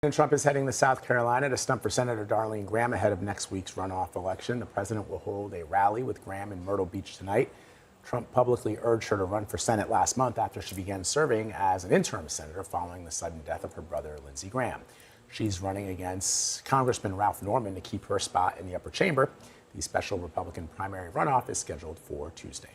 President Trump is heading to South Carolina to stump for Senator Darline Graham ahead of next week's runoff election. The president will hold a rally with Graham in Myrtle Beach tonight. Trump publicly urged her to run for Senate last month after she began serving as an interim senator following the sudden death of her brother, Lindsey Graham. She's running against Congressman Ralph Norman to keep her spot in the upper chamber. The special Republican primary runoff is scheduled for Tuesday.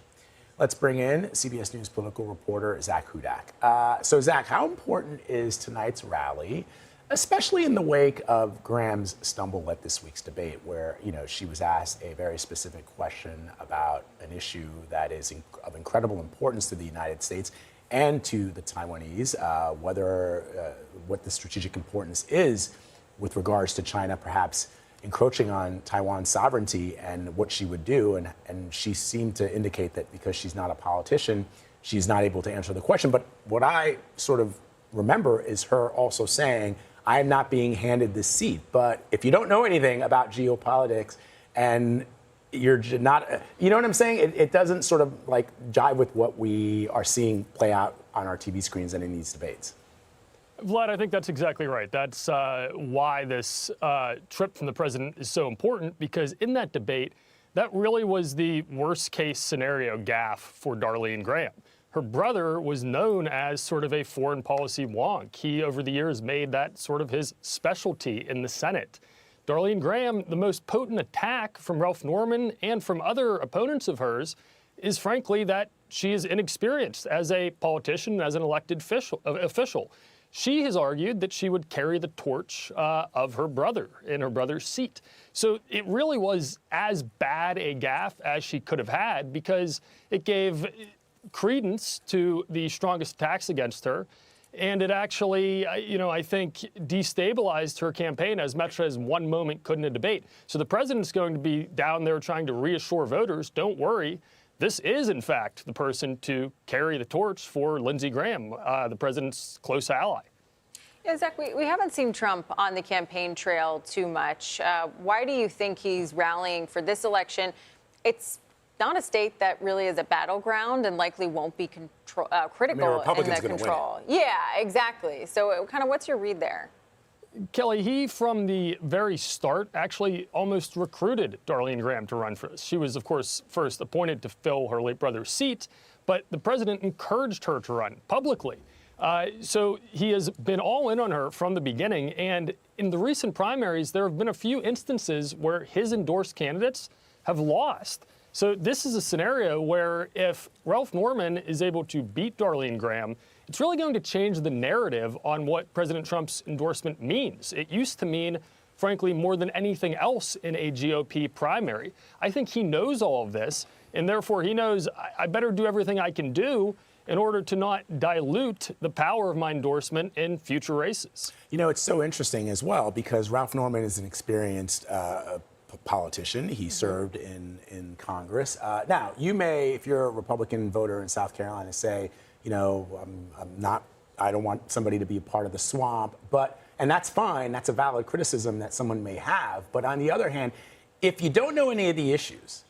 Let's bring in CBS News political reporter Zak Hudak. So, Zak, how important is tonight's rally, especially in the wake of Graham's stumble at this week's debate, where, she was asked a very specific question about an issue that is of incredible importance to the United States and to the Taiwanese, what the strategic importance is with regards to China perhaps encroaching on Taiwan's sovereignty and what she would do. And she seemed to indicate that because she's not a politician, she's not able to answer the question. But what I sort of remember is her also saying, I am not being handed this seat. But if you don't know anything about geopolitics and you're not, you know what I'm saying? It doesn't sort of like jive with what we are seeing play out on our TV screens and in these debates. Vlad, I think that's exactly right. That's why this trip from the president is so important, because in that debate, that really was the worst case scenario gaffe for Darline Graham. Her brother was known as sort of a foreign policy wonk. He, over the years, made that sort of his specialty in the Senate. Darline Graham, the most potent attack from Ralph Norman and from other opponents of hers is, frankly, that she is inexperienced as a politician, as an elected official. She has argued that she would carry the torch of her brother in her brother's seat. So it really was as bad a gaffe as she could have had, because it gave credence to the strongest attacks against her. And it actually, I think, destabilized her campaign as much as one moment could in a debate. So the president's going to be down there trying to reassure voters, don't worry. This is, in fact, the person to carry the torch for Lindsey Graham, the president's close ally. Yeah, Zach, we haven't seen Trump on the campaign trail too much. Why do you think he's rallying for this election? It's not a state that really is a battleground and likely won't be critical in the control. Yeah, exactly. So kind of what's your read there? Kelly, he from the very start actually almost recruited Darline Graham to run for this. She was, of course, first appointed to fill her late brother's seat, but the president encouraged her to run publicly. So he has been all in on her from the beginning. And in the recent primaries, there have been a few instances where his endorsed candidates have lost. So this is a scenario where if Ralph Norman is able to beat Darline Graham, it's really going to change the narrative on what President Trump's endorsement means. It used to mean, frankly, more than anything else in a GOP primary. I think he knows all of this, and therefore he knows I better do everything I can do in order to not dilute the power of my endorsement in future races. It's so interesting as well, because Ralph Norman is an experienced politician. He served in Congress. Now, you may, if you're a Republican voter in South Carolina, say, I don't want somebody to be a part of the swamp, and that's fine. That's a valid criticism that someone may have. But on the other hand, if you don't know any of the issues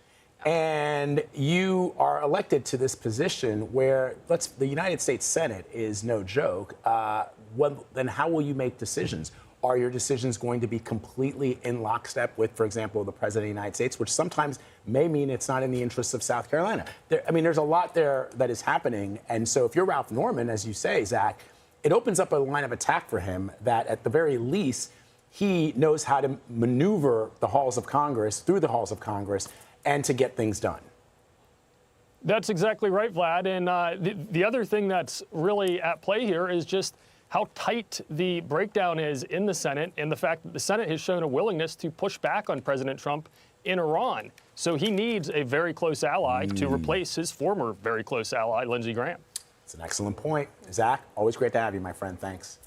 and you are elected to this position where the United States Senate is no joke, then how will you make decisions? Are your decisions going to be completely in lockstep with, for example, the president of the United States, which sometimes may mean it's not in the interests of South Carolina? There's a lot there that is happening. And so if you're Ralph Norman, as you say, Zach, it opens up a line of attack for him that at the very least, he knows how to maneuver the halls of Congress, through the halls of Congress, and to get things done. That's exactly right, Vlad. And the other thing that's really at play here is just how tight the breakdown is in the Senate, and the fact that the Senate has shown a willingness to push back on President Trump in Iran. So he needs a very close ally to replace his former very close ally, Lindsey Graham. It's an excellent point. Zach, always great to have you, my friend. Thanks.